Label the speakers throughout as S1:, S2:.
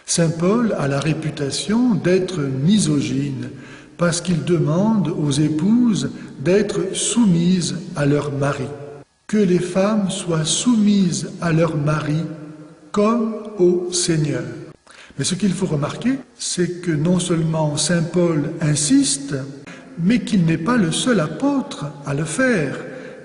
S1: Saint Paul a la réputation d'être misogyne parce qu'il demande aux épouses d'être soumises à leur mari. Que les femmes soient soumises à leur mari comme au Seigneur. Mais ce qu'il faut remarquer, c'est que non seulement Saint Paul insiste, mais qu'il n'est pas le seul apôtre à le faire,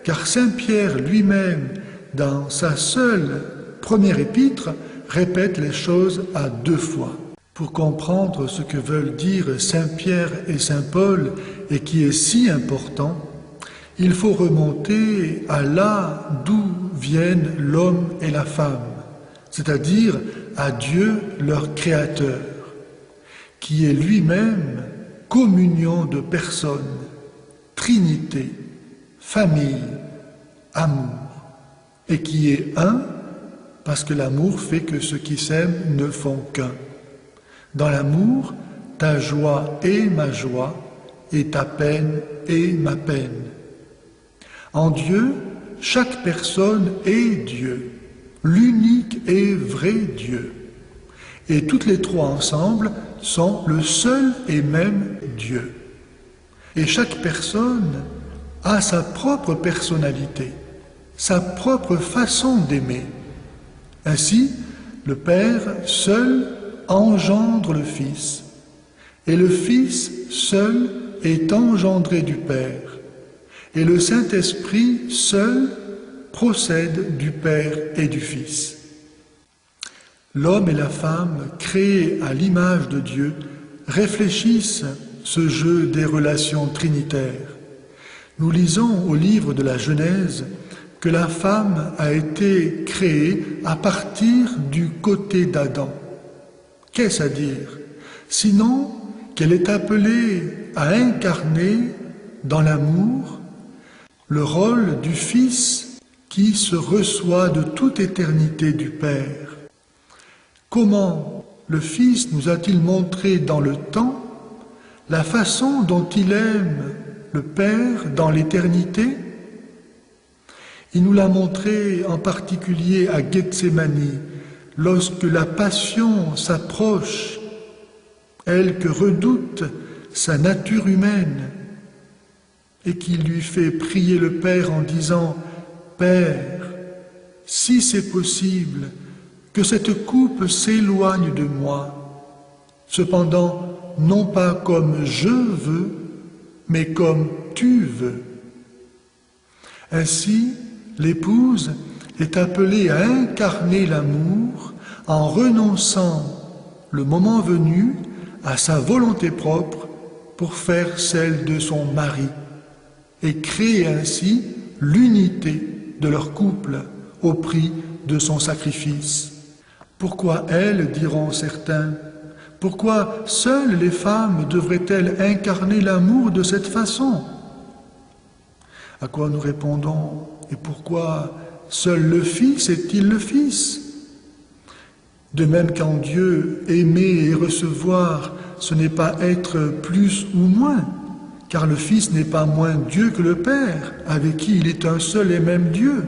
S1: car Saint Pierre lui-même, dans sa seule première épître, répète les choses à 2 fois. Pour comprendre ce que veulent dire Saint Pierre et Saint Paul, et qui est si important, il faut remonter à là d'où viennent l'homme et la femme, c'est-à-dire à Dieu leur Créateur, qui est lui-même communion de personnes, trinité, famille, amour, et qui est un, parce que l'amour fait que ceux qui s'aiment ne font qu'un. Dans l'amour, ta joie est ma joie, et ta peine est ma peine. En Dieu, chaque personne est Dieu, l'unique et vrai Dieu. Et toutes les 3 ensemble sont le seul et même Dieu. Et chaque personne a sa propre personnalité, sa propre façon d'aimer. Ainsi, le Père seul engendre le Fils, et le Fils seul est engendré du Père, et le Saint-Esprit seul procède du Père et du Fils. L'homme et la femme, créés à l'image de Dieu, réfléchissent ce jeu des relations trinitaires. Nous lisons au livre de la Genèse que la femme a été créée à partir du côté d'Adam. Qu'est-ce à dire? Sinon qu'elle est appelée à incarner dans l'amour le rôle du Fils qui se reçoit de toute éternité du Père. Comment le Fils nous a-t-il montré dans le temps la façon dont il aime le Père dans l'éternité? Il nous l'a montré en particulier à Gethsémani, lorsque la passion s'approche, elle que redoute sa nature humaine, et qui lui fait prier le Père en disant « Père, si c'est possible, que cette coupe s'éloigne de moi, cependant non pas comme je veux, mais comme tu veux. » Ainsi, l'épouse est appelée à incarner l'amour en renonçant, le moment venu, à sa volonté propre pour faire celle de son mari et créer ainsi l'unité de leur couple au prix de son sacrifice. Pourquoi elles, diront certains? Pourquoi seules les femmes devraient-elles incarner l'amour de cette façon? À quoi nous répondons? Et pourquoi seul le Fils est-il le Fils? De même qu'en Dieu, aimer et recevoir, ce n'est pas être plus ou moins, car le Fils n'est pas moins Dieu que le Père, avec qui il est un seul et même Dieu.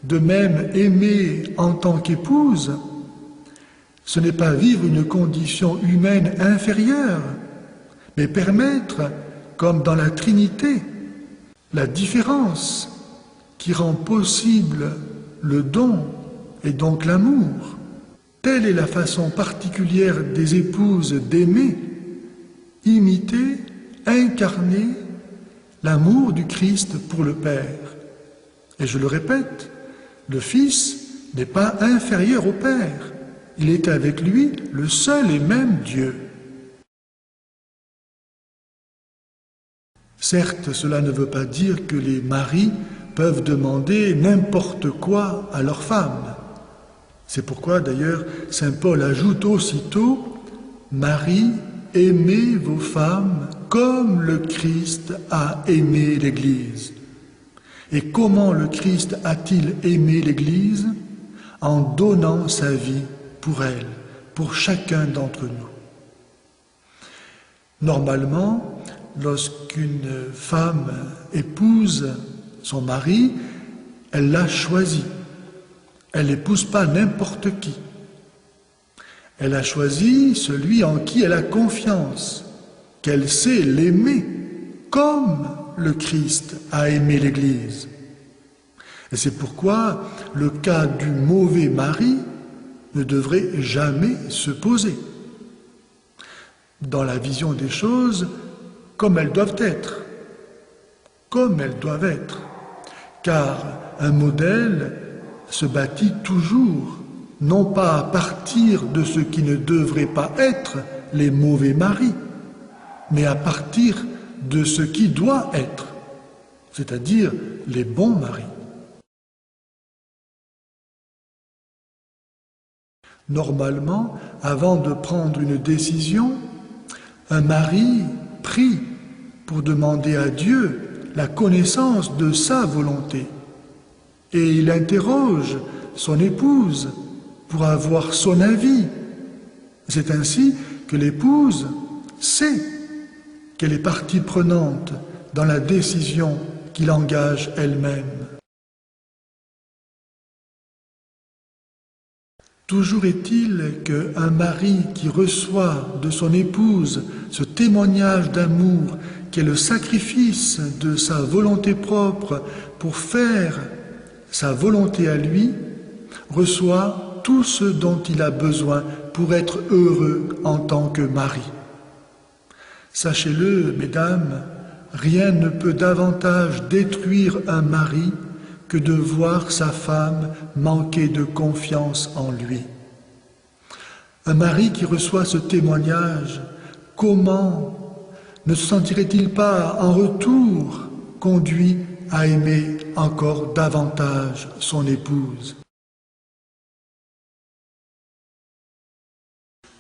S1: De même, aimer en tant qu'épouse, ce n'est pas vivre une condition humaine inférieure, mais permettre, comme dans la Trinité, la différence qui rend possible le don et donc l'amour. Telle est la façon particulière des épouses d'aimer, imiter, incarner l'amour du Christ pour le Père. Et je le répète, le Fils n'est pas inférieur au Père. Il est avec lui le seul et même Dieu. Certes, cela ne veut pas dire que les maris peuvent demander n'importe quoi à leur femme. C'est pourquoi d'ailleurs saint Paul ajoute aussitôt « Marie, aimez vos femmes comme le Christ a aimé l'Église. » Et comment le Christ a-t-il aimé l'Église? En donnant sa vie pour elle, pour chacun d'entre nous. Normalement, lorsqu'une femme épouse son mari, elle l'a choisi. Elle n'épouse pas n'importe qui. Elle a choisi celui en qui elle a confiance, qu'elle sait l'aimer comme le Christ a aimé l'Église. Et c'est pourquoi le cas du mauvais mari ne devrait jamais se poser. Dans la vision des choses, comme elles doivent être. Comme elles doivent être. Car un modèle se bâtit toujours, non pas à partir de ce qui ne devrait pas être les mauvais maris, mais à partir de ce qui doit être, c'est-à-dire les bons maris. Normalement, avant de prendre une décision, un mari prie pour demander à Dieu la connaissance de sa volonté. Et il interroge son épouse pour avoir son avis. C'est ainsi que l'épouse sait qu'elle est partie prenante dans la décision qu'il engage elle-même. Toujours est-il qu'un mari qui reçoit de son épouse ce témoignage d'amour qui est le sacrifice de sa volonté propre pour faire sa volonté à lui, reçoit tout ce dont il a besoin pour être heureux en tant que mari. Sachez-le, mesdames, rien ne peut davantage détruire un mari que de voir sa femme manquer de confiance en lui. Un mari qui reçoit ce témoignage, comment ne se sentirait-il pas en retour conduit à aimer encore davantage son épouse?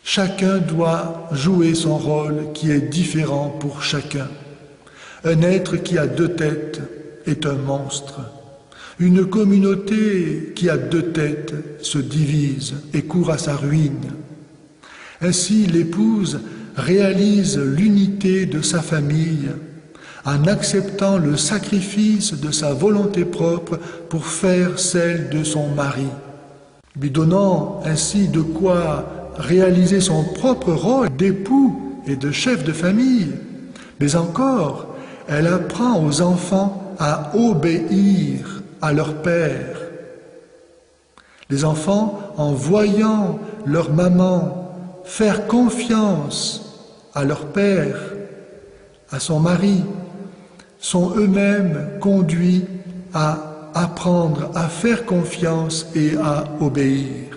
S1: Chacun doit jouer son rôle qui est différent pour chacun. Un être qui a deux têtes est un monstre. Une communauté qui a deux têtes se divise et court à sa ruine. Ainsi, l'épouse réalise l'unité de sa famille en acceptant le sacrifice de sa volonté propre pour faire celle de son mari, lui donnant ainsi de quoi réaliser son propre rôle d'époux et de chef de famille. Mais encore, elle apprend aux enfants à obéir à leur père. Les enfants, en voyant leur maman faire confiance à leur père, à son mari, sont eux-mêmes conduits à apprendre à faire confiance et à obéir.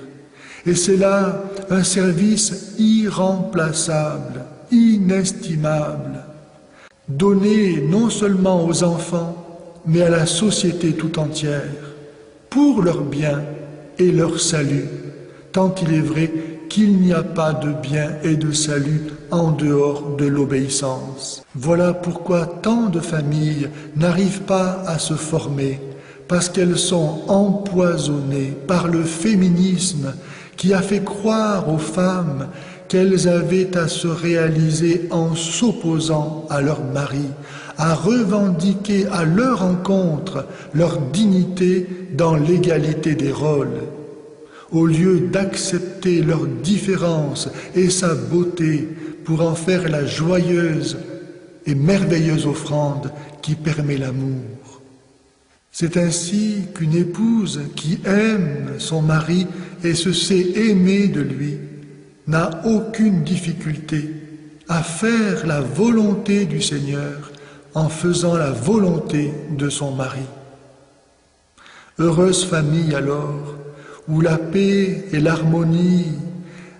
S1: Et c'est là un service irremplaçable, inestimable, donné non seulement aux enfants, mais à la société tout entière, pour leur bien et leur salut, tant il est vrai qu'il n'y a pas de bien et de salut en dehors de l'obéissance. Voilà pourquoi tant de familles n'arrivent pas à se former, parce qu'elles sont empoisonnées par le féminisme qui a fait croire aux femmes qu'elles avaient à se réaliser en s'opposant à leur mari, à revendiquer à leur encontre leur dignité dans l'égalité des rôles, au lieu d'accepter leur différence et sa beauté pour en faire la joyeuse et merveilleuse offrande qui permet l'amour. C'est ainsi qu'une épouse qui aime son mari et se sait aimer de lui n'a aucune difficulté à faire la volonté du Seigneur en faisant la volonté de son mari. Heureuse famille alors, où la paix et l'harmonie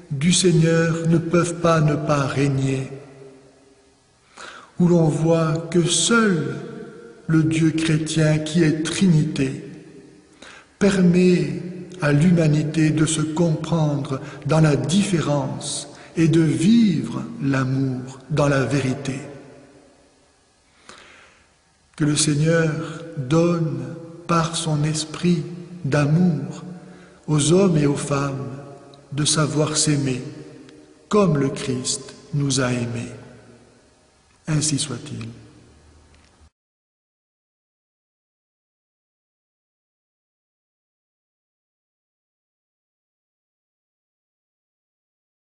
S1: du Seigneur ne peuvent pas ne pas régner, où l'on voit que seul le Dieu chrétien qui est Trinité permet à l'humanité de se comprendre dans la différence et de vivre l'amour dans la vérité. Que le Seigneur donne par son esprit d'amour aux hommes et aux femmes de savoir s'aimer comme le Christ nous a aimés. Ainsi soit-il.